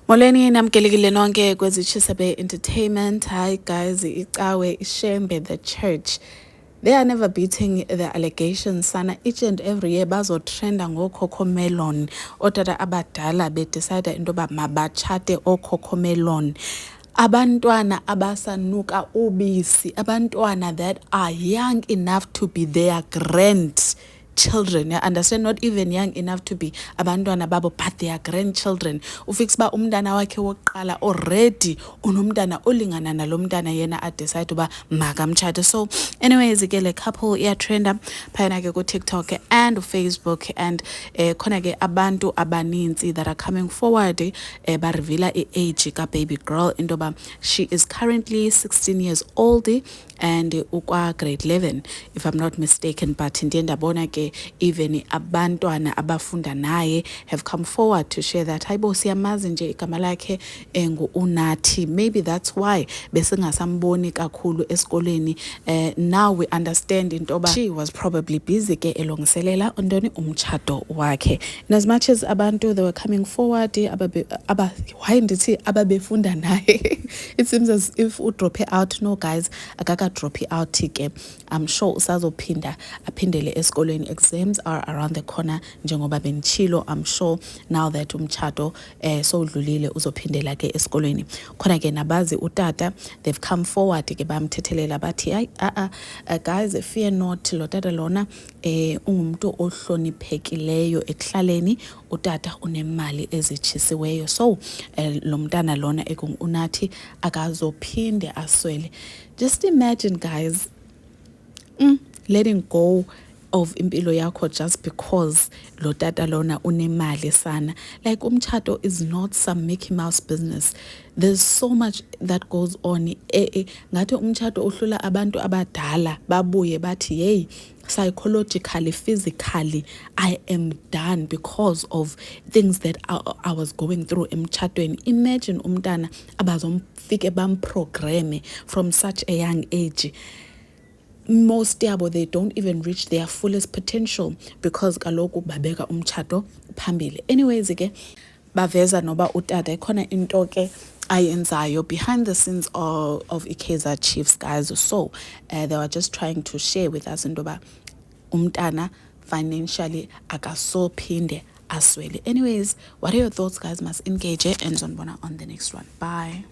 Molweni namkelekile nonke kwezitshisa be-entertainment. Hi guys, Icawe, Ishembe, the church. They are never beating the allegations sana. Each and every year bazotrenda ngoCocomelon. Otata abadala decide into yoba mabatshate oCocomelon. Abantwana abasanuka ubisi, abantwana that are young enough to be their grandchildren. Yeah, understand, not even young enough to be abantwana babo, but their grandchildren. Ufix ba umntana wakhe wokuqala already unomntana olingana nalo mntana yena adecide uba makamtshate. So anyways, ke le couple iyatrenda phayana ke ku TikTok and Facebook, and khona ke abantu abaninzi that are coming forward ba reveala age ka baby girl into ba she is currently 16 years old and ukwa grade 11 if I'm not mistaken, but ndiye ndabona ke even abantwana abafunda naye have come forward to share that hayibo siyamazi nje igama lakhe ngu-Unathi, maybe that's why besingasamboni kakhulu esikoleni. Now we understand into ba she was probably busy ke elongiselela ontoni umtshato wakhe. And as much as abantu they were coming forward why ndithi ababefunda naye it seems as if udrope out. No guys, akaka drop out ke. I'm sure usazophinda aphindele esikoleni. Exams are around the corner njengoba benchilo. I'm sure now that umtshato so udlulile uzophindela ke esikoleni. Khona ke nabazi utata, they've come forward ke bamthethelela bathi hayi guys, fear not, lo tata lona ungumuntu ohloniphekileyo ekuhlaleni, utata unemali ezitshisiweyo, so lo mntana lona ekungu-Unathi akazophinde aswele. Just imagine guys, letting go of impilo yakho just because lo tata lona unemali sana. Like umtshato is not some Mickey Mouse business. There's so much that goes on. Ngathi umtshato uhlula abantu abadala babuye bathi hey, psychologically, physically, I am done because of things that I was going through emtshatweni. Imagine umntana abazomfike bamprogramme from such a young age. Most yabo, they don't even reach their fullest potential because kaloku babeka umtshato phambili. Anyways ke baveza noba utata ikhona into ke ayenzayo behind the scenes of iKaizer Chiefs guys. So they were just trying to share with us into ba umntana financially akasophinde aswele. Anyways, what are your thoughts guys? Must engage and zonbona on the next one. Bye.